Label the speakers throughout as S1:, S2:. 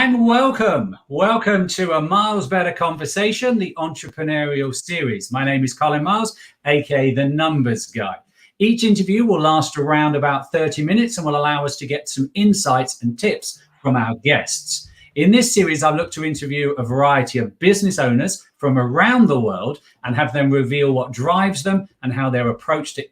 S1: And welcome to a Miles Better Conversation, the entrepreneurial series. My name is Colin Miles, aka the Numbers Guy. Each interview will last around about 30 minutes and will allow us to get some insights and tips from our guests. In this series, I look to interview a variety of business owners from around the world and have them reveal what drives them and how their approach to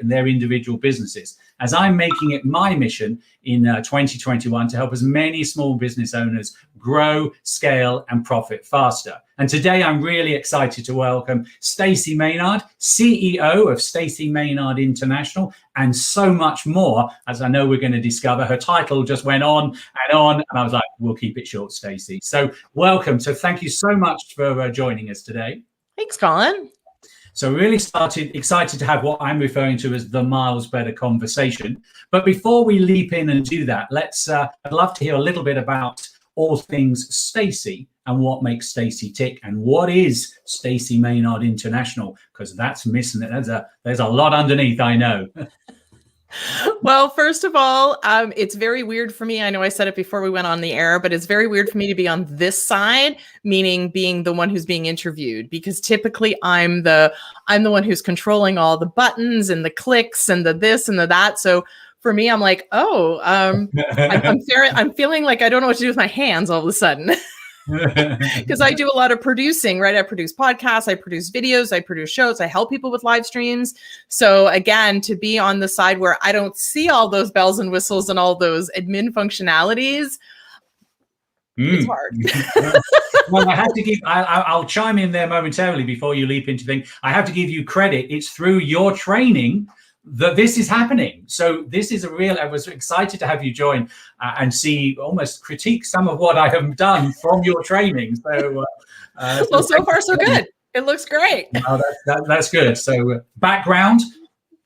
S1: their individual businesses, as I'm making it my mission in 2021 to help as many small business owners grow, scale, and profit faster. And today I'm really excited to welcome Stacy Maynard, CEO of Stacy Maynard International, and so much more, as I know we're going to discover. Her title just went on, and I was like, we'll keep it short, Stacy. So welcome. So thank you so much for joining us today.
S2: Thanks, Colin.
S1: So really excited to have what I'm referring to as the Miles Better Conversation. But before we leap in and do that, I'd love to hear a little bit about all things Stacy and what makes Stacy tick, and what is Stacy Maynard International, because that's missing it. There's a lot underneath, I know.
S2: Well, first of all, it's very weird for me. I know I said it before we went on the air, but it's very weird for me to be on this side, meaning being the one who's being interviewed, because typically I'm the one who's controlling all the buttons and the clicks and the this and the that. So for me, I'm like, I'm feeling like I don't know what to do with my hands all of a sudden. Because I do a lot of producing, right? I produce podcasts, I produce videos, I produce shows, I help people with live streams. So again, to be on the side where I don't see all those bells and whistles and all those admin functionalities, it's hard.
S1: Well, I have to give, I'll chime in there momentarily before you leap into things. I have to give you credit. It's through your training that this is happening. So this is I was excited to have you join and see, almost critique some of what I have done from your training. So,
S2: well, so far so good. It looks great.
S1: No, that's good. So background,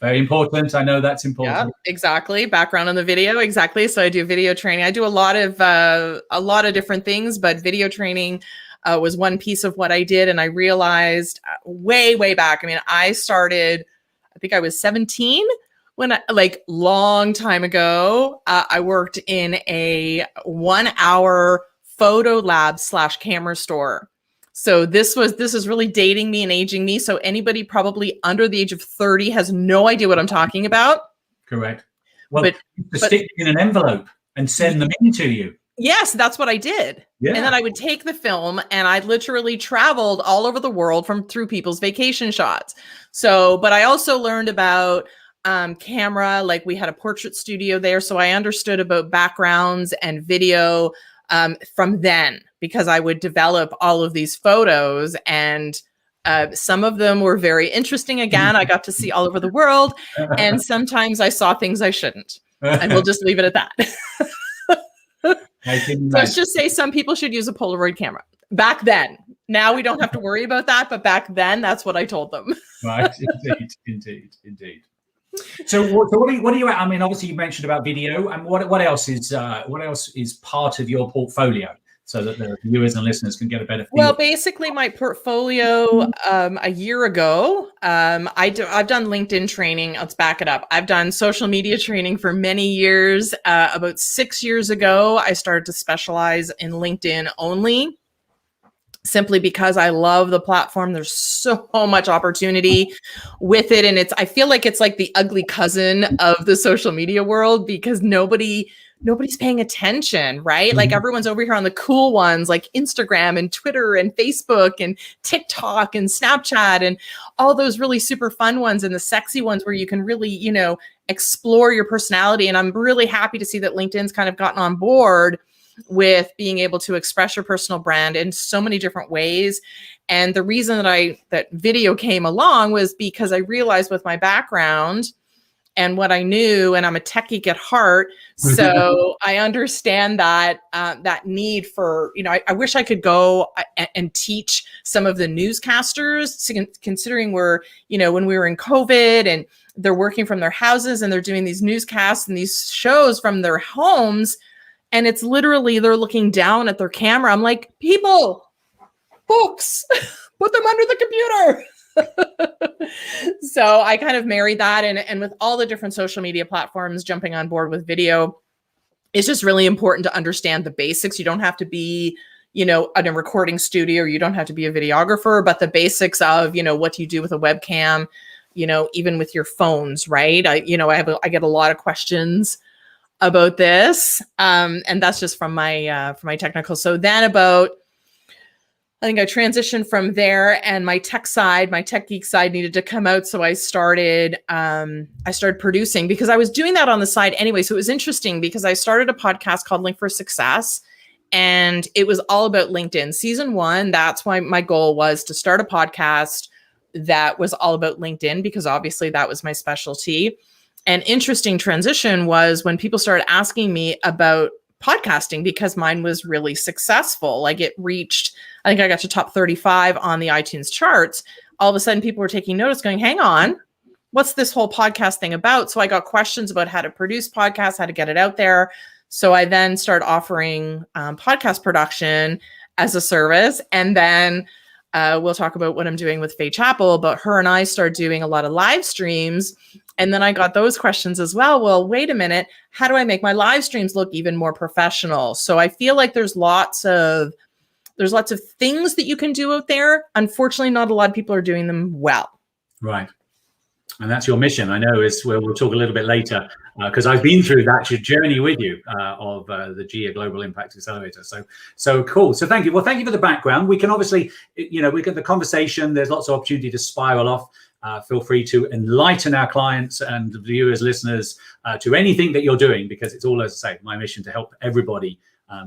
S1: very important. I know that's important.
S2: Yeah, exactly. Background on the video. Exactly. So I do video training. I do a lot of different things, but video training was one piece of what I did. And I realized way back, I think I was 17 when long time ago, I worked in a 1 hour photo lab / camera store. So this is really dating me and aging me. So anybody probably under the age of 30 has no idea what I'm talking about.
S1: Correct. Well, but stick them in an envelope and send them in to you.
S2: Yes, that's what I did. Yeah. And then I would take the film and I literally traveled all over the world through people's vacation shots. So, but I also learned about camera, like we had a portrait studio there. So I understood about backgrounds and video from then, because I would develop all of these photos, and some of them were very interesting. Again, I got to see all over the world, and sometimes I saw things I shouldn't, and we'll just leave it at that. Let's just say some people should use a Polaroid camera. Back then. Now we don't have to worry about that, but back then, that's what I told them.
S1: Right, indeed. So what are you? I mean, obviously you mentioned about video, and what else is part of your portfolio, so that the viewers and listeners can get a better feel?
S2: Well, basically, my portfolio a year ago, I've done LinkedIn training. Let's back it up. I've done social media training for many years. About 6 years ago, I started to specialize in LinkedIn only, simply because I love the platform. There's so much opportunity with it. And I feel like it's like the ugly cousin of the social media world, because nobody's paying attention, right? Mm-hmm. Like everyone's over here on the cool ones, like Instagram and Twitter and Facebook and TikTok and Snapchat and all those really super fun ones, and the sexy ones where you can really, explore your personality. And I'm really happy to see that LinkedIn's kind of gotten on board with being able to express your personal brand in so many different ways. And the reason that video came along was because I realized with my background and what I knew, and I'm a tech geek at heart, so I understand that that need for, I wish I could go and teach some of the newscasters, considering when we were in COVID and they're working from their houses and they're doing these newscasts and these shows from their homes. And it's literally, they're looking down at their camera. I'm like, books, put them under the computer. So I kind of married that. And with all the different social media platforms jumping on board with video, it's just really important to understand the basics. You don't have to be, in a recording studio, or you don't have to be a videographer, but the basics of, what do you do with a webcam, even with your phones, right? I get a lot of questions about this. And that's just from my technical. So then I think I transitioned from there, and my tech geek side needed to come out. So I started producing, because I was doing that on the side anyway. So it was interesting because I started a podcast called Link for Success, and it was all about LinkedIn. Season 1, that's why my goal was to start a podcast that was all about LinkedIn, because obviously that was my specialty. An interesting transition was when people started asking me about podcasting, because mine was really successful. Like, it reached, I think I got to top 35 on the iTunes charts. All of a sudden people were taking notice, going, hang on, what's this whole podcast thing about? So I got questions about how to produce podcasts, how to get it out there. So I then started offering podcast production as a service. And then we'll talk about what I'm doing with Faye Chappell, but her and I started doing a lot of live streams. And then I got those questions as well. Well, wait a minute, how do I make my live streams look even more professional? So I feel like there's lots of things that you can do out there. Unfortunately, not a lot of people are doing them well.
S1: Right. And that's your mission, I know, is where we'll talk a little bit later, because I've been through that journey with you of the GIA Global Impact Accelerator. So cool. So thank you. Well, thank you for the background. We can obviously, we get the conversation. There's lots of opportunity to spiral off. Feel free to enlighten our clients and viewers, listeners, to anything that you're doing, because it's all, as I say, my mission to help everybody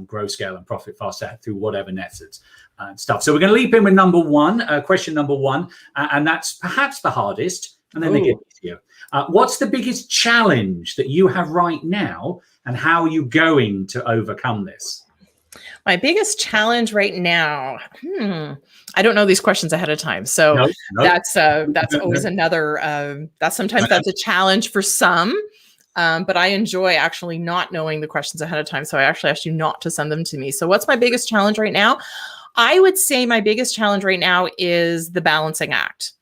S1: grow, scale, and profit faster through whatever methods and stuff. So we're going to leap in with number one, question number one, and that's perhaps the hardest, and then they get easier. What's the biggest challenge that you have right now, and how are you going to overcome this?
S2: My biggest challenge right now, I don't know these questions ahead of time. So
S1: Nope.
S2: that's always another, sometimes that's a challenge for some. But I enjoy actually not knowing the questions ahead of time. So I actually asked you not to send them to me. So what's my biggest challenge right now? I would say my biggest challenge right now is the balancing act,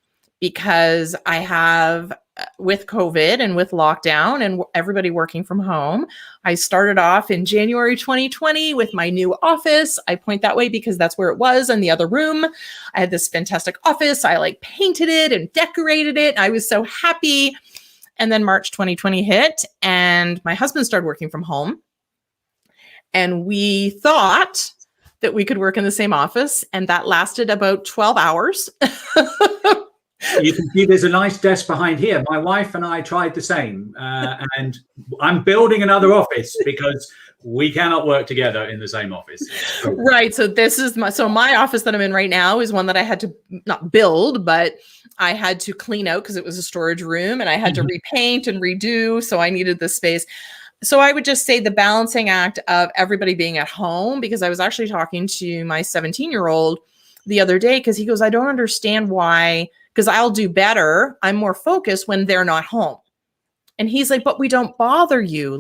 S2: because I have, with COVID and with lockdown and everybody working from home, I started off in January 2020 with my new office. I point that way because that's where it was, in the other room. I had this fantastic office. I painted it and decorated it. I was so happy. And then March 2020 hit, and my husband started working from home. And we thought that we could work in the same office, and that lasted about 12 hours.
S1: You can see there's a nice desk behind here. My wife and I tried the same, and I'm building another office because we cannot work together in the same office.
S2: Right. So this is my office that I'm in right now is one that I had to not build, but I had to clean out because it was a storage room, and I had to repaint and redo. So I needed this space. So I would just say the balancing act of everybody being at home, because I was actually talking to my 17-year-old the other day, because he goes, I don't understand why, because I'll do better. I'm more focused when they're not home. And he's like, but we don't bother you.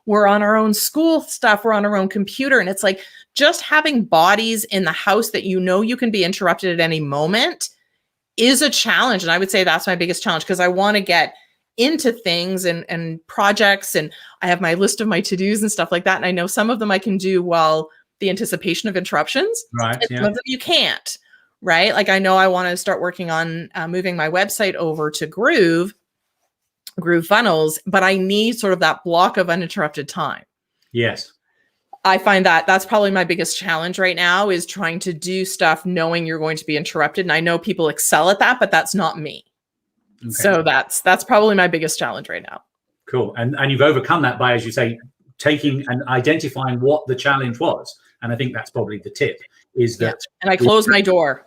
S2: We're on our own school stuff. We're on our own computer. And it's just having bodies in the house that you can be interrupted at any moment is a challenge. And I would say that's my biggest challenge, because I want to get into things and projects. And I have my list of my to-dos and stuff like that. And I know some of them I can do while the anticipation of interruptions.
S1: Right.
S2: And some of them you can't. Right. I know I want to start working on moving my website over to Groove Funnels, but I need sort of that block of uninterrupted time.
S1: Yes.
S2: I find that that's probably my biggest challenge right now, is trying to do stuff knowing you're going to be interrupted. And I know people excel at that, but that's not me. Okay. So that's probably my biggest challenge right now.
S1: Cool. And you've overcome that by, as you say, taking and identifying what the challenge was. And I think that's probably the tip, is that. Yeah.
S2: And I close my door.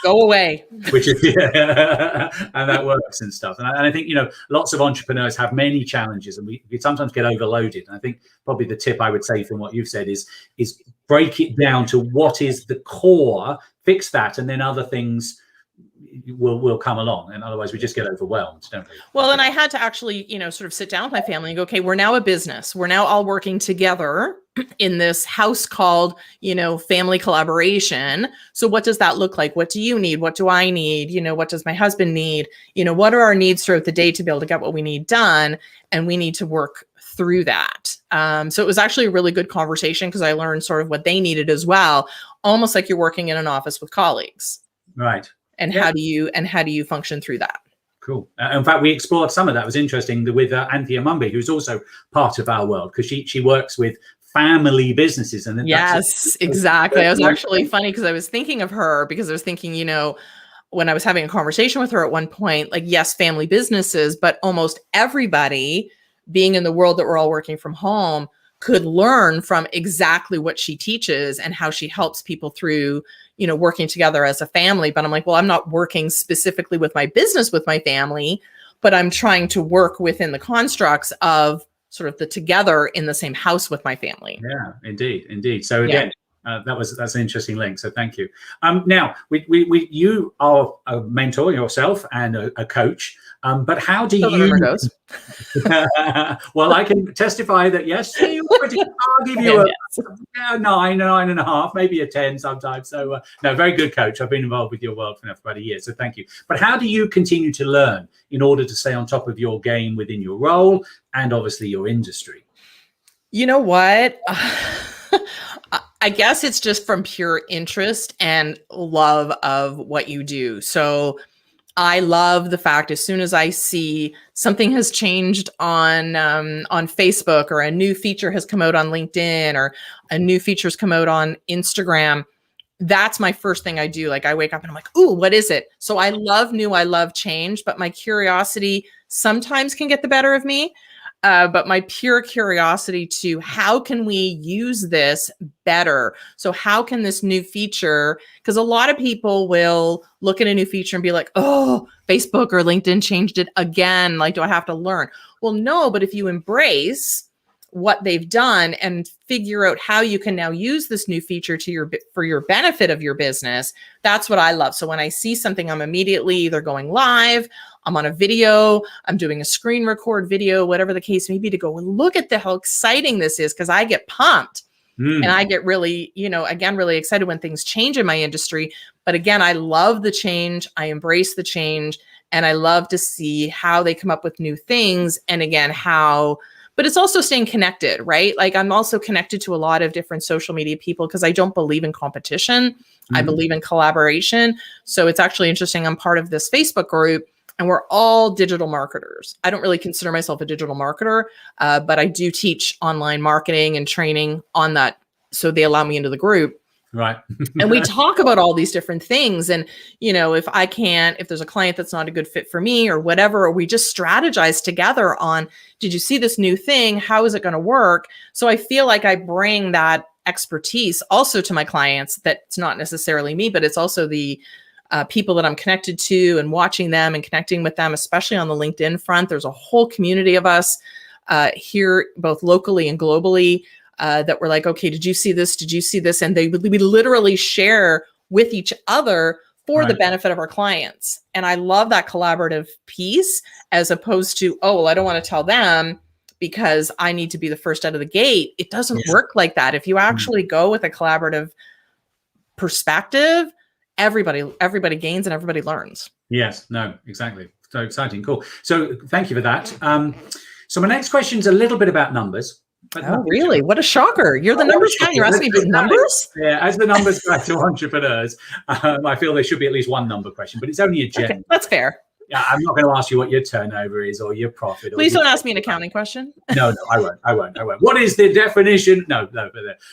S2: Go away.
S1: Which is, and that works and stuff. And I think, lots of entrepreneurs have many challenges, and we sometimes get overloaded. And I think probably the tip I would say from what you've said is break it down to what is the core, fix that, and then other things will come along. And otherwise we just get overwhelmed, don't we?
S2: Well, and I had to actually, sort of sit down with my family and go, okay, we're now a business. We're now all working together in this house called, family collaboration. So what does that look like? What do you need? What do I need? What does my husband need? What are our needs throughout the day to be able to get what we need done? And we need to work through that. So it was actually a really good conversation because I learned sort of what they needed as well, almost like you're working in an office with colleagues.
S1: Right.
S2: And how do you function through that?
S1: Cool. In fact, we explored some of that. It was interesting with Anthea Mumby, who's also part of our world, because she works with family businesses. And
S2: yes, exactly. I was actually funny because I was thinking of her because I was thinking, when I was having a conversation with her at one point, like, yes, family businesses, but almost everybody being in the world that we're all working from home could learn from exactly what she teaches and how she helps people through, working together as a family. But I'm like, well, I'm not working specifically with my business with my family, but I'm trying to work within the constructs of sort of the together in the same house with my family.
S1: Yeah, indeed. So again, that's an interesting link. So thank you. Now, you are a mentor yourself and a coach. But how do you?
S2: Goes.
S1: Well, I can testify that yes, I'll give you a 9.5, maybe a 10 sometimes. So no, very good coach. I've been involved with your world for about a year, so thank you. But how do you continue to learn in order to stay on top of your game within your role and obviously your industry?
S2: You know what? I guess it's just from pure interest and love of what you do. So I love the fact as soon as I see something has changed on Facebook, or a new feature has come out on LinkedIn, or a new feature's come out on Instagram, that's my first thing I do. Like, I wake up and I'm like, ooh, what is it? So I love new, I love change, but my curiosity sometimes can get the better of me. But my pure curiosity to how can we use this better? So how can this new feature, because a lot of people will look at a new feature and be like, oh, Facebook or LinkedIn changed it again. Like, do I have to learn? Well, no, but if you embrace what they've done and figure out how you can now use this new feature for your benefit of your business, that's what I love. So when I see something, I'm immediately either going live, I'm on a video, I'm doing a screen record video, whatever the case may be, to go and look at how exciting this is, because I get pumped and I get really, again, really excited when things change in my industry. But again, I love the change. I embrace the change, and I love to see how they come up with new things. And again, but it's also staying connected, right? Like, I'm also connected to a lot of different social media people because I don't believe in competition. I believe in collaboration. So it's actually interesting. I'm part of this Facebook group, and we're all digital marketers. I don't really consider myself a digital marketer, but I do teach online marketing and training on that. So they allow me into the group.
S1: Right.
S2: And we talk about all these different things. And, if there's a client that's not a good fit for me or whatever, or we just strategize together on, did you see this new thing? How is it going to work? So I feel like I bring that expertise also to my clients. That's not necessarily me, but it's also the people that I'm connected to, and watching them and connecting with them, especially on the LinkedIn front. There's a whole community of us here, both locally and globally, that were like, okay, did you see this? Did you see this? And we literally share with each other for the benefit of our clients. And I love that collaborative piece, as opposed to, oh, well, I don't want to tell them because I need to be the first out of the gate. It doesn't work like that. If you actually go with a collaborative perspective, everybody gains and everybody learns. Yes,
S1: no, exactly. So exciting. Cool. So thank you for that. So my next question is a little bit about numbers.
S2: Oh, really? What a shocker. You're the numbers guy. You're asking me about numbers?
S1: Yeah, as the numbers guy to entrepreneurs, I feel there should be at least one number question, but it's only a general.
S2: Okay, that's fair.
S1: Yeah, I'm not going to ask you what your turnover is or your profit.
S2: Please don't ask me an accounting question.
S1: No, I won't. What is the definition? No.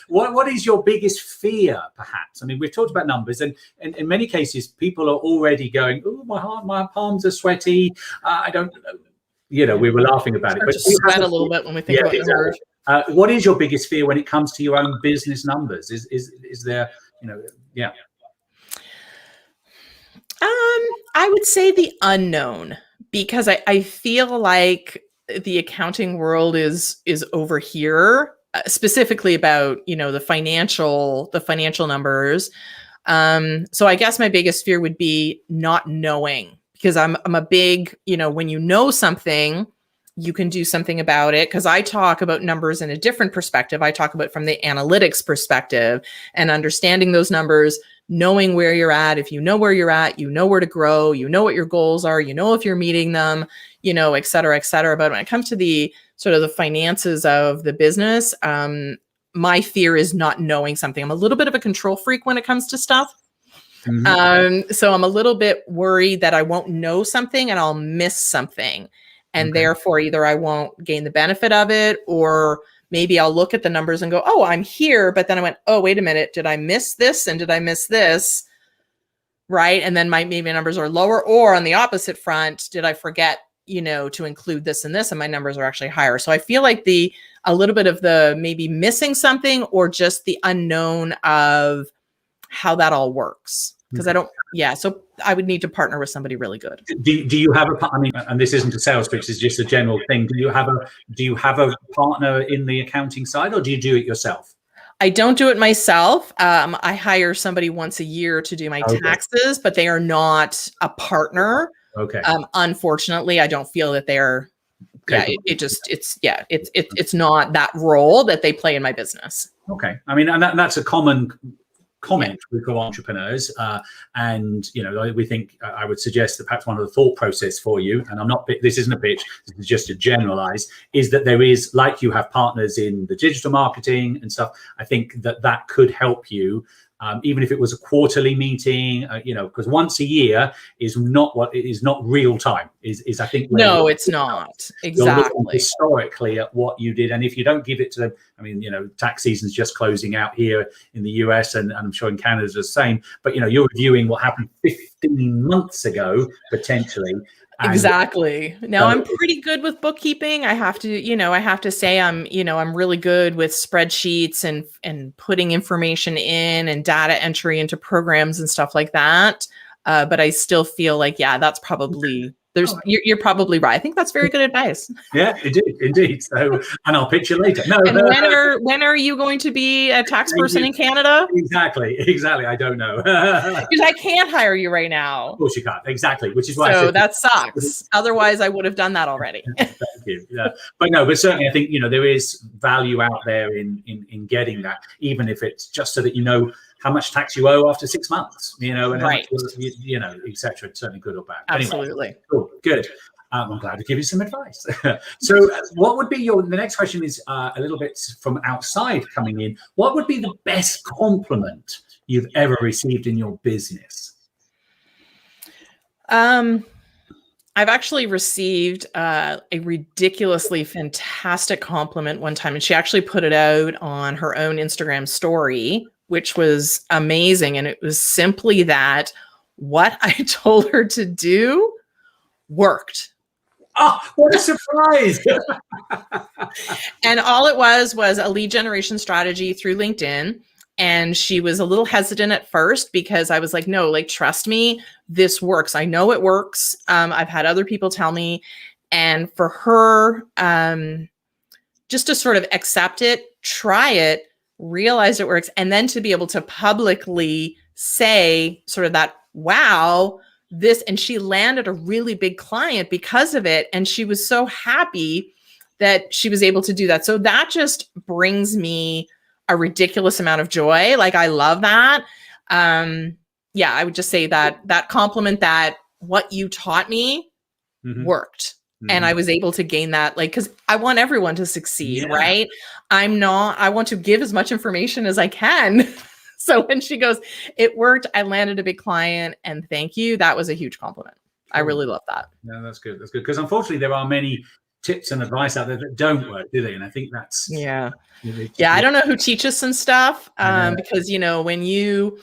S1: What is your biggest fear, perhaps? I mean, we've talked about numbers, and in many cases, people are already going, oh, my palms are sweaty. I don't, we were laughing about it. But
S2: sweat a little bit when we think about numbers.
S1: What is your biggest fear when it comes to your own business numbers? Is there, yeah.
S2: I would say the unknown, because I feel like the accounting world is over here, specifically about, the financial numbers. So I guess my biggest fear would be not knowing, because I'm a big, when you know something, you can do something about it. Because I talk about numbers in a different perspective. I talk about from the analytics perspective and understanding those numbers knowing where you're at. If you know where you're at, you know where to grow, you know what your goals are, you know if you're meeting them, you know, et cetera, et cetera. But when it comes to the sort of the finances of the business, my fear is not knowing something. I'm a little bit of a control freak when it comes to stuff. So I'm a little bit worried that I won't know something and I'll miss something. And therefore, either I won't gain the benefit of it, or maybe I'll look at the numbers and go, oh, I'm here. But then I went, oh, wait a minute. Did I miss this? And did I miss this? Right. And then maybe numbers are lower, or on the opposite front, did I forget, you know, to include this and this, and my numbers are actually higher. So I feel like a little bit of the maybe missing something, or just the unknown of how that all works. Because I don't, so I would need to partner with somebody really good.
S1: Do you have I mean, and this isn't a sales pitch, it's just a general thing. Do you have a partner in the accounting side, or do you do it yourself?
S2: I don't do it myself. I hire somebody once a year to do my taxes, but they are not a partner.
S1: Okay.
S2: Unfortunately, I don't feel that they're, it's not that role that they play in my business. Okay.
S1: I mean, and that's a common comment with entrepreneurs, and you know, we think I would suggest that perhaps one of the thought process for you, and this isn't a pitch, this is just to generalize, is that there is, like you have partners in the digital marketing and stuff. I think that could help you, even if it was a quarterly meeting, you know, because once a year is not real time. Is I think
S2: no, it's not exactly
S1: historically at what you did, and if you don't give it to them, I mean, you know, tax season's just closing out here in the US, and I'm sure in Canada the same. But you know, you're reviewing what happened 15 months ago potentially.
S2: Exactly. Now I'm pretty good with bookkeeping. I have to say I'm really good with spreadsheets and putting information in and data entry into programs and stuff like that. But I still feel like, that's probably, you're probably right. I think that's very good advice.
S1: Yeah, indeed. So, and I'll pitch you later. No.
S2: And when are you going to be a tax person in Canada?
S1: Exactly. I don't know.
S2: Because I can't hire you right now.
S1: Of course you can't. Exactly. Which is why.
S2: So that sucks. Otherwise, I would have done that already.
S1: Thank you. Yeah. But certainly I think, you know, there is value out there in getting that, even if it's just so that you know how much tax you owe after 6 months, you know, and
S2: right.
S1: you know, et cetera. It's certainly good or bad.
S2: Absolutely.
S1: Anyway, cool. Good. I'm glad to give you some advice. So what would be the next question is a little bit from outside coming in. What would be the best compliment you've ever received in your business?
S2: I've actually received a ridiculously fantastic compliment one time, and she actually put it out on her own Instagram story, which was amazing. And it was simply that what I told her to do worked.
S1: Oh, what a surprise.
S2: And all it was a lead generation strategy through LinkedIn. And she was a little hesitant at first because I was like, no, like, trust me, this works. I know it works. I've had other people tell me. And for her, just to sort of accept it, try it, realize it works, and then to be able to publicly say sort of that, wow, this, and she landed a really big client because of it. And she was so happy that she was able to do that. So that just brings me a ridiculous amount of joy. Like, I love that. I would just say that compliment, that what you taught me worked. And I was able to gain that, like, because I want everyone to succeed, right? I want to give as much information as I can. So when she goes, it worked, I landed a big client, and thank you, that was a huge compliment. I really love that.
S1: No, that's good. That's good. Because unfortunately, there are many tips and advice out there that don't work, do they? And I think that's...
S2: I don't know who teaches some stuff, because, you know, when you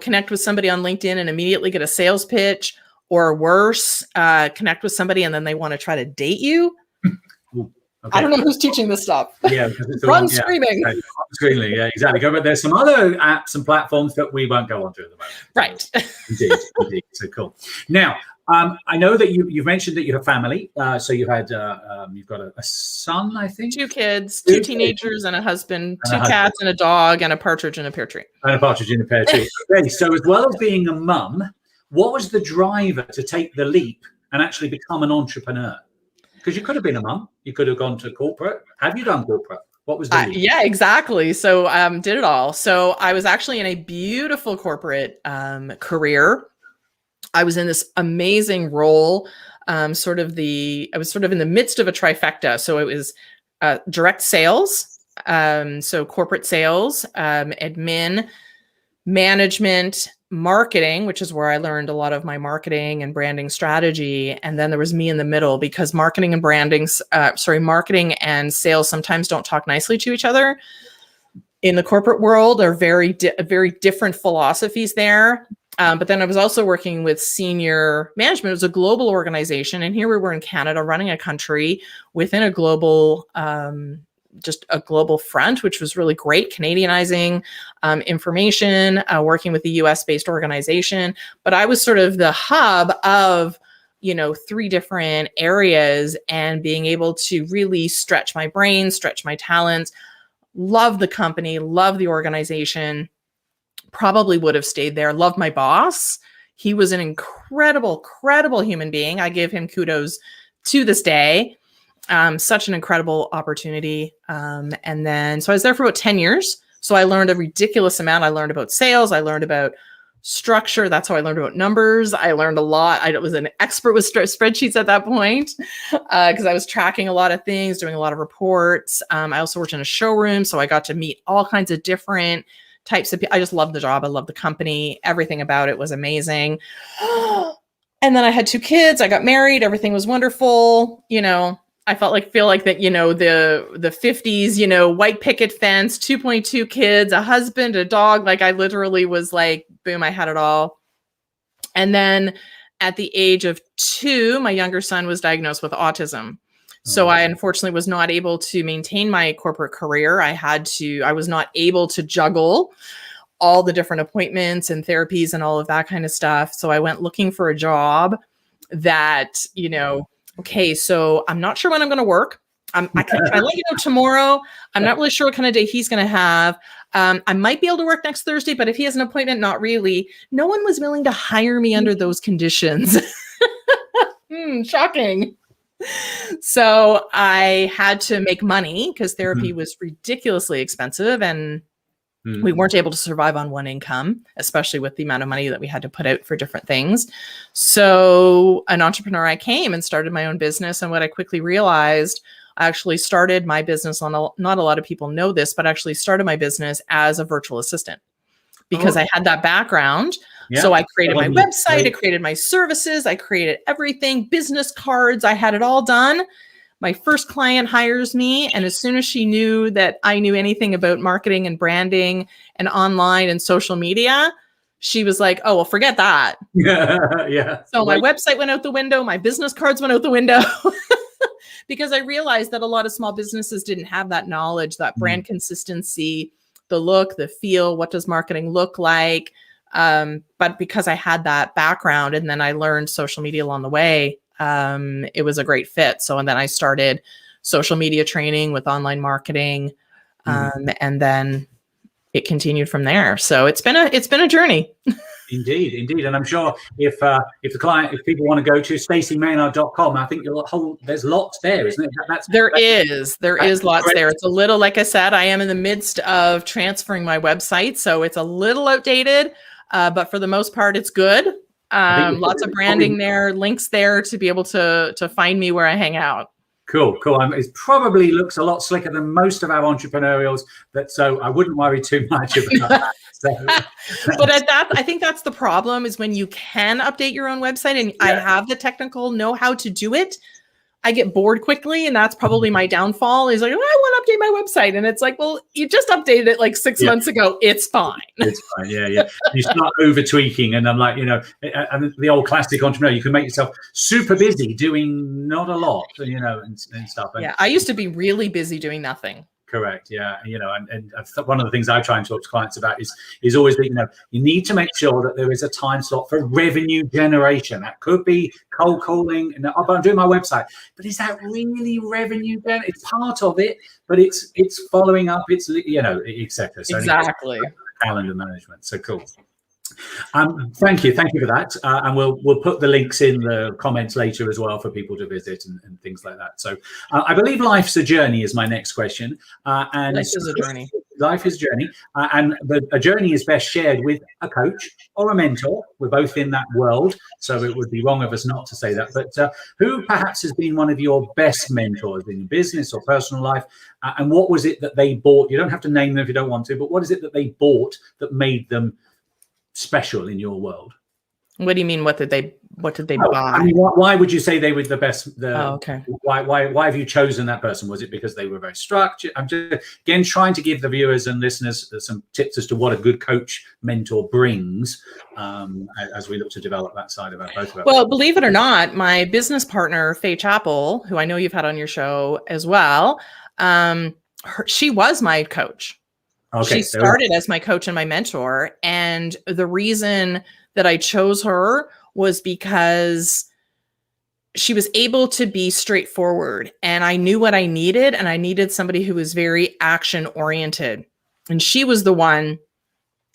S2: connect with somebody on LinkedIn and immediately get a sales pitch, or worse, connect with somebody and then they want to try to date you.
S1: Okay.
S2: I don't know who's teaching this stuff.
S1: Yeah,
S2: Run screaming.
S1: Right. Screaming, yeah, exactly. But there's some other apps and platforms that we won't go on to at the moment.
S2: Right.
S1: Indeed. So cool. Now, I know that you've mentioned that you have family. So you've got a son, I think.
S2: 2 kids, 2 teenagers, and a husband, 2 cats, and a dog, and a partridge in a pear tree.
S1: And a partridge in a pear tree. Okay, so as well as being a mum, what was the driver to take the leap and actually become an entrepreneur? Because you could have been a mum. You could have gone to corporate. Have you done corporate? What was the leap?
S2: Yeah, exactly. So did it all. So I was actually in a beautiful corporate career. I was in this amazing role, I was sort of in the midst of a trifecta. So it was direct sales, so corporate sales, admin, management, marketing, which is where I learned a lot of my marketing and branding strategy. And then there was me in the middle, because marketing and sales sometimes don't talk nicely to each other. In the corporate world, there are very different philosophies there. But then I was also working with senior management. It was a global organization. And here we were in Canada running a country within a global, just a global front, which was really great, Canadianizing information, working with the US-based organization. But I was sort of the hub of, 3 different areas, and being able to really stretch my brain, stretch my talents, love the company, love the organization, probably would have stayed there. Loved my boss. He was an incredible human being. I give him kudos to this day. Such an incredible opportunity. And then, so I was there for about 10 years. So I learned a ridiculous amount. I learned about sales. I learned about structure. That's how I learned about numbers. I learned a lot. I was an expert with spreadsheets at that point, because I was tracking a lot of things, doing a lot of reports. I also worked in a showroom. So I got to meet all kinds of different types of people. I just loved the job. I loved the company. Everything about it was amazing. And then I had 2 kids. I got married. Everything was wonderful. I feel like that, the 50s, white picket fence, 2.2 kids, a husband, a dog. Like, I literally was like, boom, I had it all. And then at the age of 2, my younger son was diagnosed with autism. So I unfortunately was not able to maintain my corporate career. I was not able to juggle all the different appointments and therapies and all of that kind of stuff. So I went looking for a job that, okay, so I'm not sure when I'm going to work. Can I let you know tomorrow? I'm not really sure what kind of day he's going to have. I might be able to work next Thursday, but if he has an appointment, not really. No one was willing to hire me under those conditions. Shocking. So I had to make money, because therapy was ridiculously expensive, and we weren't able to survive on one income, especially with the amount of money that we had to put out for different things. So an entrepreneur, I came and started my own business. And what I quickly realized, I actually started my business not a lot of people know this, but I actually started my business as a virtual assistant, because I had that background. Yeah. So I created my website, I created my services, I created everything, business cards, I had it all done. My first client hires me, and as soon as she knew that I knew anything about marketing and branding and online and social media, she was like, oh, well, forget that. Yeah. So my website went out the window, my business cards went out the window, because I realized that a lot of small businesses didn't have that knowledge, that brand consistency, the look, the feel, what does marketing look like? But because I had that background, and then I learned social media along the way, it was a great fit. So, and then I started social media training with online marketing. And then it continued from there. So it's been a journey.
S1: Indeed. And I'm sure if people want to go to stacymaynard.com, I think there's lots there, isn't it?
S2: There is lots there. It's a little, like I said, I am in the midst of transferring my website, so it's a little outdated, but for the most part, it's good. Lots of branding there, links there to be able to find me where I hang out.
S1: Cool. It probably looks a lot slicker than most of our entrepreneurials, so I wouldn't worry too much about that. So.
S2: But I think that's the problem, is when you can update your own website, and I have the technical know-how to do it, I get bored quickly, and that's probably my downfall, is like, oh, I want to update my website. And it's like, well, you just updated it like 6 months ago. It's fine.
S1: It's fine. Yeah. You start over tweaking, and I'm like, and the old classic entrepreneur, you can make yourself super busy doing not a lot, and stuff. And
S2: I used to be really busy doing nothing.
S1: Correct. Yeah. And one of the things I try and talk to clients about is always that, you need to make sure that there is a time slot for revenue generation. That could be cold calling, and I'm doing my website, but is that really revenue? It's part of it, but it's following up. It's, etc. So
S2: exactly.
S1: Calendar management. So cool. Thank you for that, and we'll put the links in the comments later as well for people to visit and things like that. So, I believe life's a journey is my next question, and
S2: Life is a journey.
S1: Life is a journey, and a journey is best shared with a coach or a mentor. We're both in that world, so it would be wrong of us not to say that. But who perhaps has been one of your best mentors in business or personal life, and what was it that they bought? You don't have to name them if you don't want to, but what is it that they bought that made them special in your world?
S2: What do you mean? What did they buy?
S1: I mean, why would you say they were the best?
S2: Okay.
S1: Why have you chosen that person? Was it because they were very structured? I'm just again trying to give the viewers and listeners some tips as to what a good coach mentor brings, as we look to develop that side of both of us.
S2: Well, believe it or not, my business partner Faye Chappell, who I know you've had on your show as well, she was my coach. Okay, she started as my coach and my mentor, and the reason that I chose her was because she was able to be straightforward, and I knew what I needed, and I needed somebody who was very action oriented. And she was the one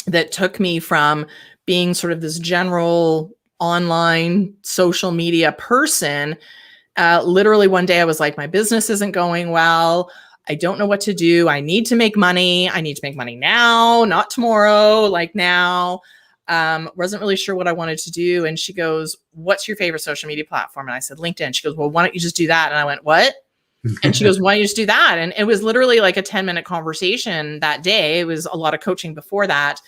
S2: that took me from being sort of this general online social media person. Literally one day I was like, my business isn't going well. I don't know what to do. I need to make money. I need to make money now, not tomorrow, like now. Wasn't really sure what I wanted to do. And she goes, what's your favorite social media platform? And I said, LinkedIn. She goes, well, why don't you just do that? And I went, what? And she goes, why don't you just do that? And it was literally like a 10-minute conversation that day. It was a lot of coaching before that.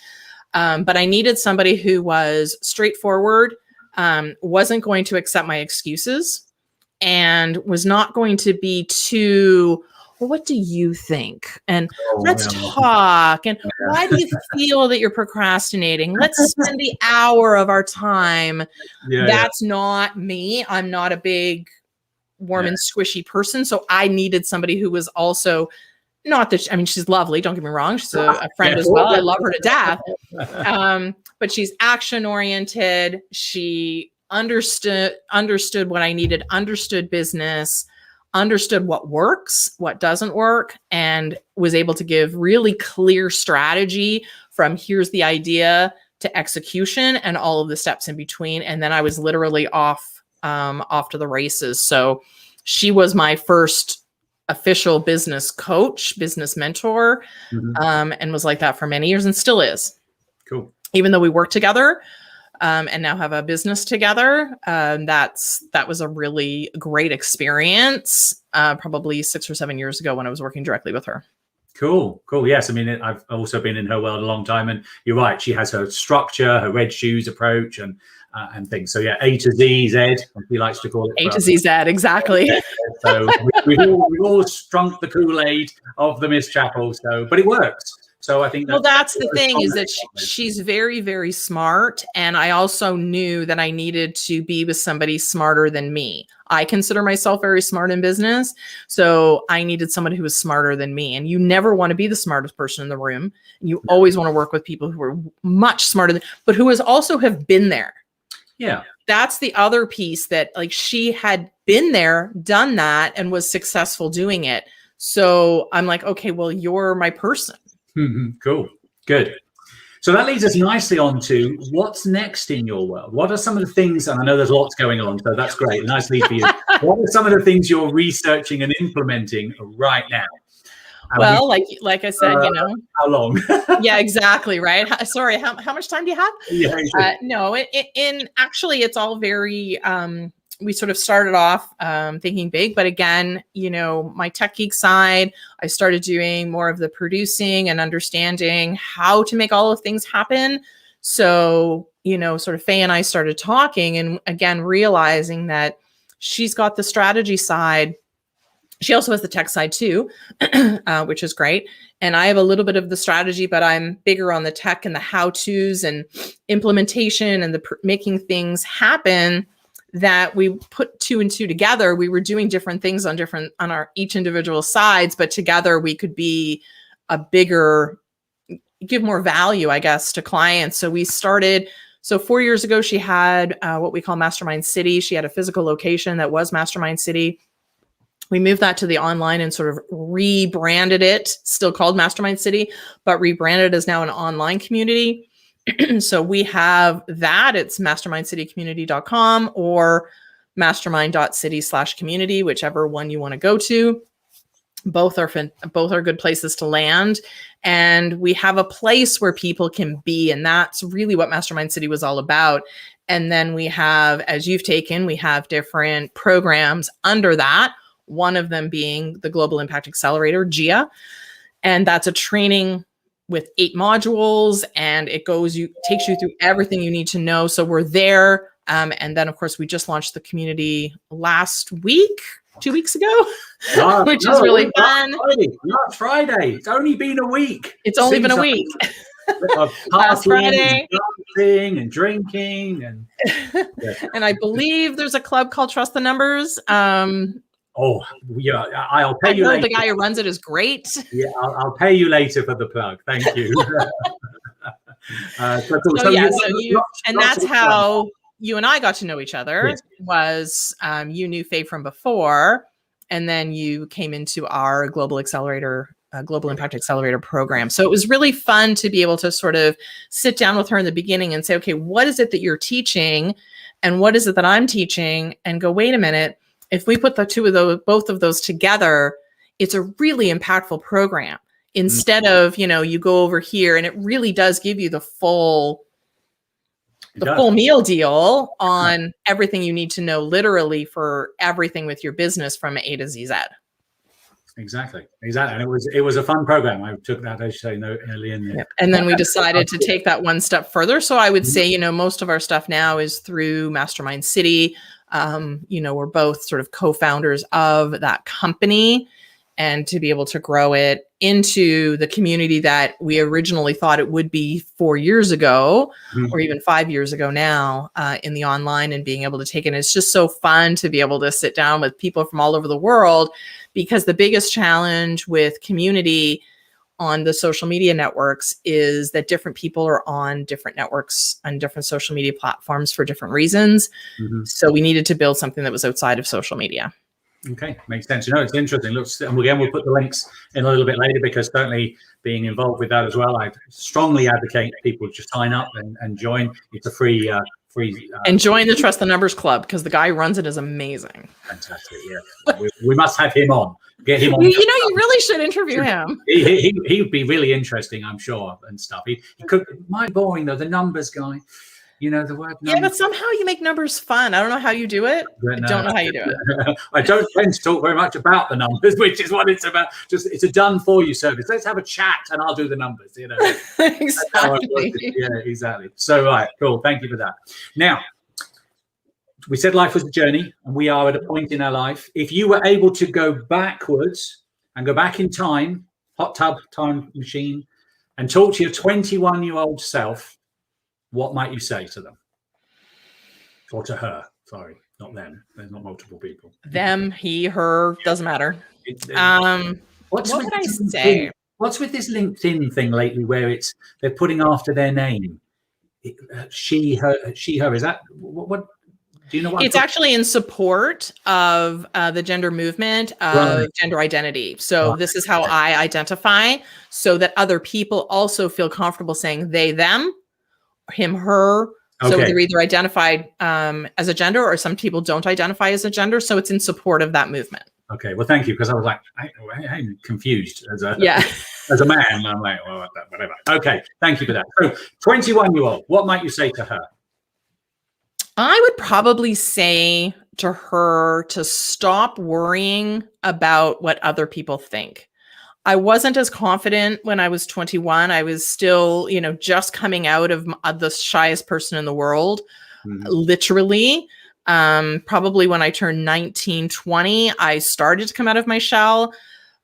S2: But I needed somebody who was straightforward, wasn't going to accept my excuses, and was not going to be too, well, what do you think? And let's talk. And why do you feel that you're procrastinating? Let's spend the hour of our time. That's not me. I'm not a big, warm and squishy person. So I needed somebody who was also not that, I mean, she's lovely. Don't get me wrong. She's a friend as well. I love her to death. But she's action oriented. She understood what I needed, understood business, understood what works, what doesn't work, and was able to give really clear strategy from here's the idea to execution and all of the steps in between. And then I was literally off to the races. So she was my first official business coach, business mentor, and was like that for many years and still is.
S1: Cool.
S2: Even though we work together, and now have a business together. That was a really great experience, probably 6 or 7 years ago when I was working directly with her.
S1: Cool. Yes, I mean, I've also been in her world a long time, and you're right. She has her structure, her red shoes approach, and things. So yeah, A to Z, Z, as he likes to call it.
S2: A to Z, Z, exactly.
S1: So we've all drunk the Kool-Aid of the Miss Chappell. So, but it works. So I think
S2: that's the thing is that she's very, very smart. And I also knew that I needed to be with somebody smarter than me. I consider myself very smart in business. So I needed somebody who was smarter than me. And you never want to be the smartest person in the room. You always want to work with people who are much smarter but who also have been there.
S1: Yeah.
S2: That's the other piece, that like she had been there, done that, and was successful doing it. So I'm like, okay, well, you're my person.
S1: Cool. Good. So that leads us nicely on to what's next in your world. What are some of the things, and I know there's lots going on, so that's great. Nice lead for you. What are some of the things you're researching and implementing right now?
S2: Well, like I said,
S1: how long?
S2: Yeah, exactly. Right. Sorry. How much time do you have?
S1: Yeah.
S2: No, actually, it's all very, we sort of started off thinking big, but again, my tech geek side, I started doing more of the producing and understanding how to make all of things happen. So, sort of Faye and I started talking, and again, realizing that she's got the strategy side. She also has the tech side too, which is great. And I have a little bit of the strategy, but I'm bigger on the tech and the how-tos and implementation and making things happen. That we put 2 and 2 together. We were doing different things on our each individual sides, but together we could be give more value, I guess, to clients. So we started. So 4 years ago, she had what we call Mastermind City. She had a physical location that was Mastermind City. We moved that to the online and sort of rebranded it, still called Mastermind City, but rebranded as now an online community. So we have that. It's mastermindcitycommunity.com or mastermind.city/community, whichever one you want to go to. Both are good places to land. And we have a place where people can be. And that's really what Mastermind City was all about. And then we have, as you've taken, we have different programs under that. One of them being the Global Impact Accelerator, GIA. And that's a training with 8 modules, and it takes you through everything you need to know. So we're there. And then, of course, we just launched the community last week, 2 weeks ago, which is really fun.
S1: Last Friday. It's only been a week.
S2: It's only been a week. Last Friday.
S1: Dancing and drinking. And
S2: and I believe there's a club called Trust the Numbers.
S1: Oh, yeah, I'll pay you later.
S2: The guy who runs it is great.
S1: Yeah, I'll pay you later for the plug. Thank you.
S2: That's how you and I got to know each other.
S1: Yes.
S2: Was you knew Faye from before, and then you came into our Global Impact Accelerator program. So it was really fun to be able to sort of sit down with her in the beginning and say, okay, what is it that you're teaching, and what is it that I'm teaching, and go, wait a minute. If we put both of those together, it's a really impactful program. Instead of, you go over here and it really does give you the full meal deal on everything you need to know, literally for everything with your business from A to Z.
S1: Exactly. And it was a fun program. I took that, as you say, early in there.
S2: Yep. And then we decided to take that one step further. So I would say, most of our stuff now is through Mastermind City. We're both sort of co-founders of that company, and to be able to grow it into the community that we originally thought it would be 4 years ago, or even 5 years ago now, in the online, and being able to take it. And it's just so fun to be able to sit down with people from all over the world, because the biggest challenge with community on the social media networks is that different people are on different networks and different social media platforms for different reasons. So we needed to build something that was outside of social media.
S1: Okay, makes sense. It's interesting. Look, and again, we'll put the links in a little bit later, because certainly being involved with that as well, I strongly advocate people just sign up and join. It's a free. And join
S2: the Trust the Numbers Club, because the guy who runs it is amazing.
S1: Fantastic. Yeah, we must have him on. Get him on.
S2: You really should interview him.
S1: He would be really interesting, I'm sure, and stuff. He could. Mind boring though, the numbers guy. The word numbers.
S2: Yeah, but somehow you make numbers fun. I don't know how you do it. I don't know how you do it.
S1: I don't tend to talk very much about the numbers, which is what it's about. Just, it's a done for you service. Let's have a chat and I'll do the numbers,
S2: Exactly.
S1: Yeah, exactly. So, right, cool. Thank you for that. Now, we said life was a journey, and we are at a point in our life. If you were able to go backwards and go back in time, hot tub time machine, and talk to your 21-year-old self, what might you say to them? Or to her? Sorry, not them. There's not multiple people.
S2: Them, he, her, doesn't matter. What would I say?
S1: What's with this LinkedIn thing lately, where they're putting after their name? She, her. Is that what? Do you know what?
S2: It's actually in support of the gender movement of gender identity. So this is how I identify, so that other people also feel comfortable saying they, them, him, her. So they're either identified as a gender, or some people don't identify as a gender. So it's in support of that movement.
S1: Okay, well, thank you, because I was like, I'm confused as a man. I'm like, well, whatever. Okay, thank you for that. So 21-year-old, what might you say to her?
S2: I would probably say to her to stop worrying about what other people think. I wasn't as confident when I was 21. I was still, just coming out of the shyest person in the world, literally. Probably when I turned 19, 20, I started to come out of my shell.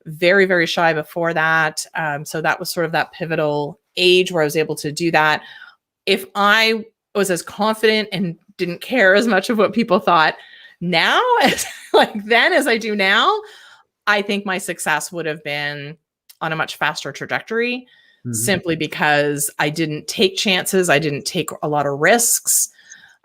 S2: Very, very shy before that. So that was sort of that pivotal age where I was able to do that. If I was as confident and didn't care as much of what people thought now, as I do now, I think my success would have been on a much faster trajectory, simply because I didn't take chances. I didn't take a lot of risks.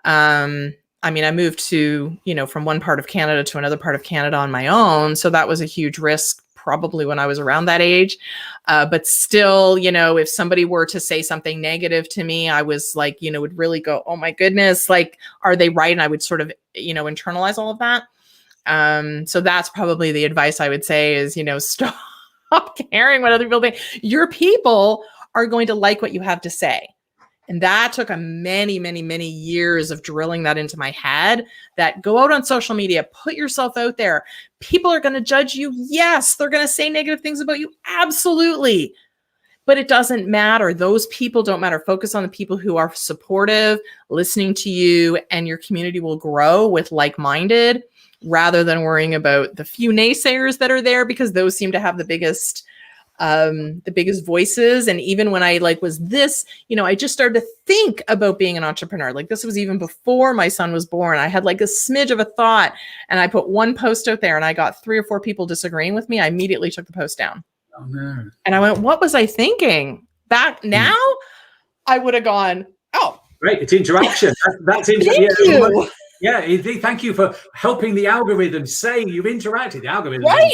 S2: I moved to, from one part of Canada to another part of Canada on my own. So that was a huge risk probably when I was around that age. But still, if somebody were to say something negative to me, I was like, would really go, oh my goodness, like, are they right? And I would sort of, internalize all of that. So that's probably the advice I would say is, stop caring what other people think. Your people are going to like what you have to say. And that took many, many, many years of drilling that into my head, that go out on social media, put yourself out there. People are going to judge you. Yes, they're going to say negative things about you. Absolutely. But it doesn't matter. Those people don't matter. Focus on the people who are supportive, listening to you, and your community will grow with like-minded, rather than worrying about the few naysayers that are there, because those seem to have the biggest voices. And even when I was this, I just started to think about being an entrepreneur. Like, this was even before my son was born. I had like a smidge of a thought, and I put one post out there and I got 3 or 4 people disagreeing with me. I immediately took the post down.
S1: Oh, no. And
S2: I went, what was I thinking? Back now, I would have gone, oh.
S1: Great. It's interaction. That's
S2: interesting. Thank you.
S1: Yeah, thank you for helping the algorithm say you've interacted. The algorithm,
S2: right?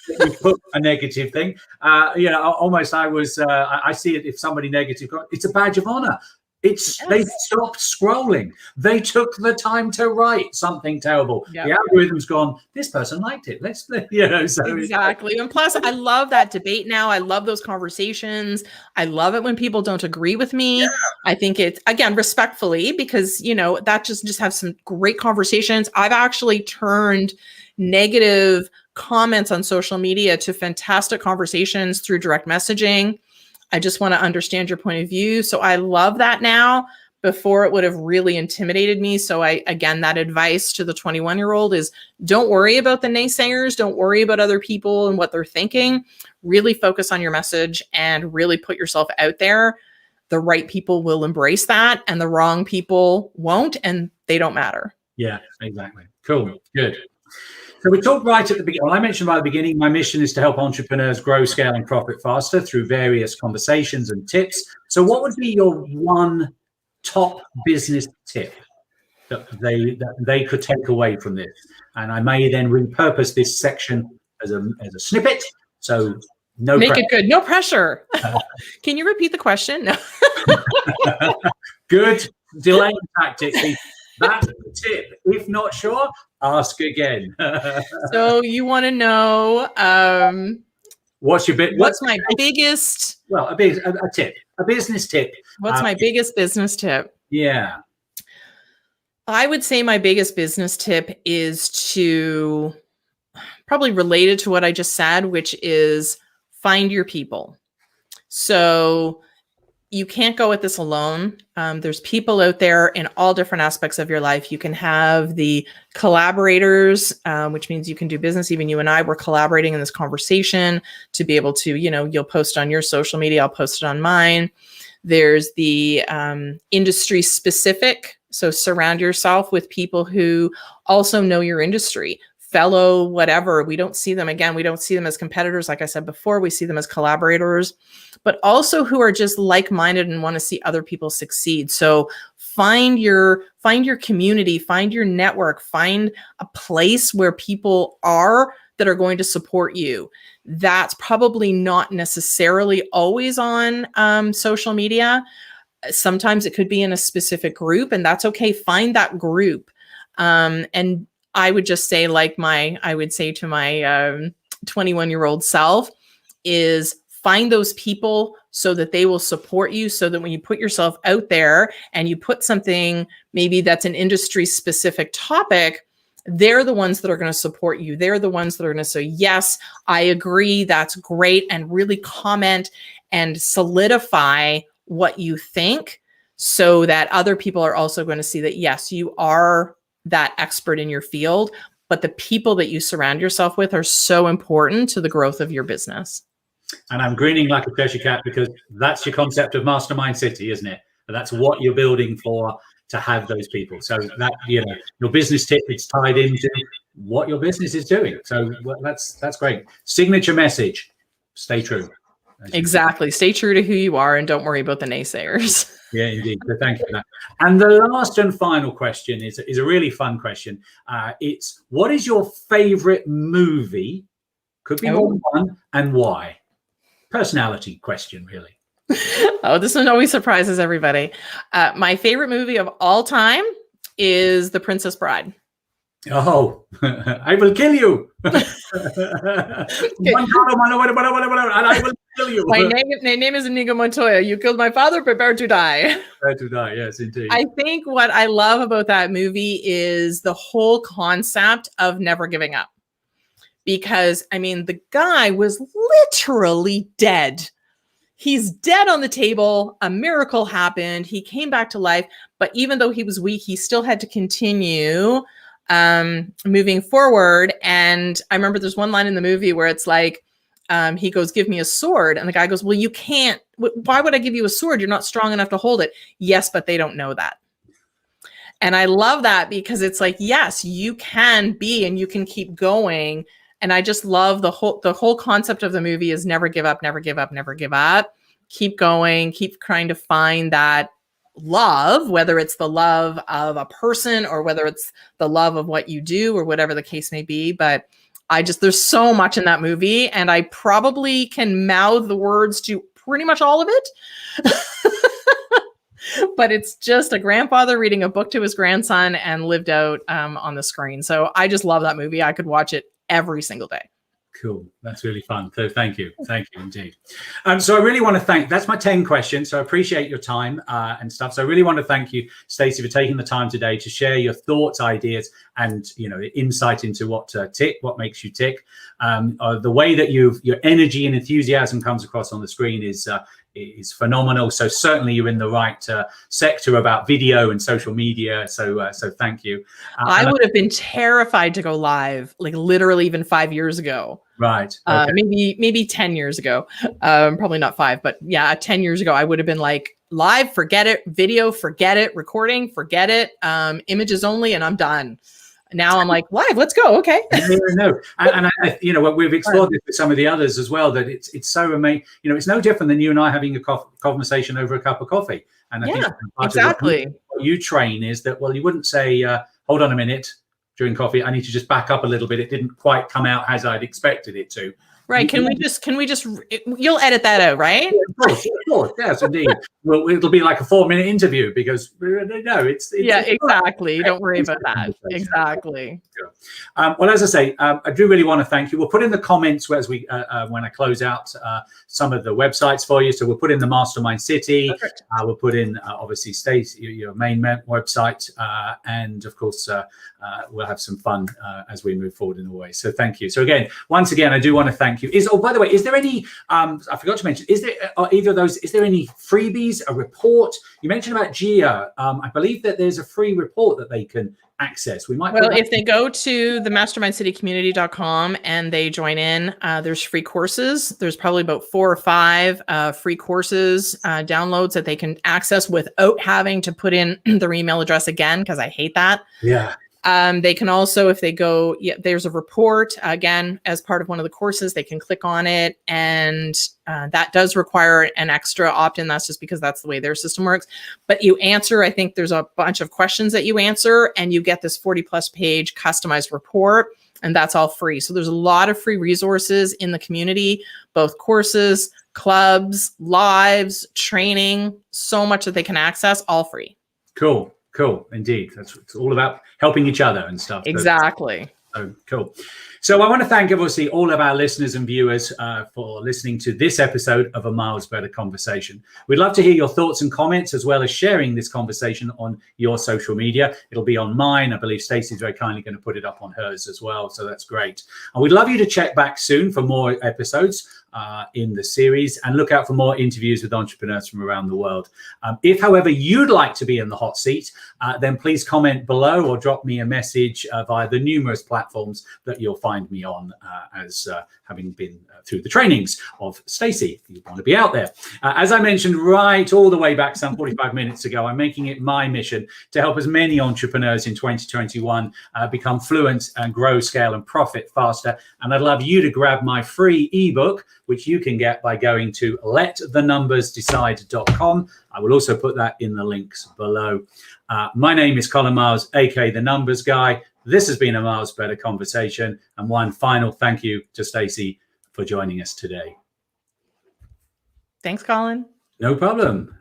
S1: You put a negative thing. Almost I see it if somebody negative, it's a badge of honor. They stopped scrolling. They took the time to write something terrible. Yep. The algorithm's gone, this person liked it.
S2: Exactly. And plus, I love that debate now. I love those conversations. I love it when people don't agree with me. Yeah. I think it's, again, respectfully, because, that just have some great conversations. I've actually turned negative comments on social media to fantastic conversations through direct messaging. I just want to understand your point of view. So I love that now. Before, it would have really intimidated me. So that advice to the 21-year-old is, don't worry about the naysayers. Don't worry about other people and what they're thinking. Really focus on your message and really put yourself out there. The right people will embrace that, and the wrong people won't, and they don't matter.
S1: Yeah, exactly. Cool. Good. So we talked right at the beginning. Well, I mentioned right at the beginning, my mission is to help entrepreneurs grow, scale, and profit faster through various conversations and tips. So what would be your one top business tip that they could take away from this? And I may then repurpose this section as a snippet. So
S2: make it good. No pressure. Can you repeat the question? No.
S1: Good delaying tactic. That's the tip. If not sure, ask again.
S2: So you want to know
S1: what's
S2: my biggest?
S1: Well, a tip, a business tip.
S2: What's my biggest business tip?
S1: Yeah,
S2: I would say my biggest business tip is to, probably related to what I just said, which is find your people. So you can't go at this alone. There's people out there in all different aspects of your life. You can have the collaborators, which means you can do business. Even you and I were collaborating in this conversation to be able to, you'll post on your social media, I'll post it on mine. There's the industry specific. So surround yourself with people who also know your industry. Fellow whatever. We don't see them as competitors. Like I said before, we see them as collaborators, but also who are just like-minded and want to see other people succeed. So find your community, find your network, find a place where people are that are going to support you. That's probably not necessarily always on social media. Sometimes it could be in a specific group, and that's okay. Find that group. And I would just say, I would say to my 21-year-old self, is find those people so that they will support you, so that when you put yourself out there and you put something, maybe that's an industry specific topic, they're the ones that are going to support you. They're the ones that are going to say, yes, I agree, that's great, and really comment and solidify what you think, so that other people are also going to see that, yes, you are that expert in your field, but the people that you surround yourself with are so important to the growth of your business.
S1: And I'm grinning like a Cheshire cat, because that's your concept of Mastermind City, isn't it? That's what you're building for, to have those people. So that, your business tip is tied into what your business is doing. So that's great. Signature message: stay true.
S2: Exactly. Stay true to who you are, and don't worry about the naysayers.
S1: Yeah, indeed. So thank you for that. And the last and final question is a really fun question. It's, what is your favorite movie Could be more than one, and why? Personality question, really.
S2: Oh, this one always surprises everybody. My favorite movie of all time is The Princess Bride.
S1: Oh, I will kill you. And I will kill you.
S2: My name is Inigo Montoya. You killed my father, prepare to die.
S1: Prepare to die, yes, indeed.
S2: I think what I love about that movie is the whole concept of never giving up. Because, I mean, the guy was literally dead. He's dead on the table. A miracle happened. He came back to life. But even though he was weak, he still had to continue moving forward. And I remember there's one line in the movie where it's like, he goes, give me a sword. And the guy goes, well, you can't. Why would I give you a sword? You're not strong enough to hold it. Yes, but they don't know that. And I love that because it's like, yes, you can be and you can keep going. And I just love the whole concept of the movie is never give up, never give up, never give up. Keep going, keep trying to find that love, whether it's the love of a person or whether it's the love of what you do or whatever the case may be. But there's so much in that movie and I probably can mouth the words to pretty much all of it. But it's just a grandfather reading a book to his grandson and lived out on the screen. So I just love that movie. I could watch it every single day.
S1: Cool. That's really fun. So thank you. Thank you indeed. So I really want to that's my 10 questions. So I appreciate your time and stuff. So I really want to thank you, Stacy, for taking the time today to share your thoughts, ideas, and insight into what makes you tick. The way that your energy and enthusiasm comes across on the screen is phenomenal. So certainly you're in the right sector about video and social media. So thank you.
S2: I would have been terrified to go live, like literally even 5 years ago.
S1: Right. Okay.
S2: Maybe 10 years ago. Probably not 5, but yeah, 10 years ago, I would have been like live, forget it, video, forget it, recording, forget it, images only, and I'm done. Now I'm like, live, let's go. Okay.
S1: No. And what we've explored this with some of the others as well, that it's so amazing. It's no different than you and I having a conversation over a cup of coffee. And I think
S2: exactly
S1: what you train is that, well, you wouldn't say, hold on a minute during coffee. I need to just back up a little bit. It didn't quite come out as I'd expected it to.
S2: Right. Can we just, you'll edit that out, right?
S1: Yeah, of course. Yes, indeed. Well, it'll be like a 4-minute interview because it's
S2: exactly. Don't worry about that. Exactly.
S1: Well, as I say, I do really want to thank you. We'll put in the comments when I close out some of the websites for you. So we'll put in the Mastermind City. We'll put in obviously Stacy, your main website, and of course we'll have some fun as we move forward in the way. So thank you. So again, once again, I do want to thank you. By the way, is there any? I forgot to mention. Is there either of those? Is there any freebies? A report? You mentioned about Gia. I believe that there's a free report that they can access.
S2: If they go to the mastermindcitycommunity.com and they join in, there's free courses. There's probably about 4 or 5 free courses downloads that they can access without having to put in their email address again, because I hate that.
S1: Yeah.
S2: They can also, if they go, there's a report, again, as part of one of the courses, they can click on it. And that does require an extra opt-in. That's just because that's the way their system works. But you answer, I think there's a bunch of questions that you answer, and you get this 40+ page customized report, and that's all free. So there's a lot of free resources in the community, both courses, clubs, lives, training, so much that they can access, all free.
S1: Cool. Indeed. It's all about helping each other and stuff.
S2: Exactly.
S1: So cool. So I want to thank, obviously, all of our listeners and viewers for listening to this episode of A Miles Better Conversation. We'd love to hear your thoughts and comments, as well as sharing this conversation on your social media. It'll be on mine. I believe Stacey's very kindly going to put it up on hers as well. So that's great. And we'd love you to check back soon for more episodes in the series, and look out for more interviews with entrepreneurs from around the world. If, however, you'd like to be in the hot seat, then please comment below or drop me a message via the numerous platforms that you'll find me on, as having been through the trainings of Stacy, if you want to be out there. As I mentioned right all the way back some 45 minutes ago, I'm making it my mission to help as many entrepreneurs in 2021 become fluent and grow, scale, and profit faster. And I'd love you to grab my free ebook, which you can get by going to letthenumbersdecide.com. I will also put that in the links below. My name is Colin Miles, aka The Numbers Guy. This has been a Miles Better conversation. And one final thank you to Stacy for joining us today.
S2: Thanks, Colin.
S1: No problem.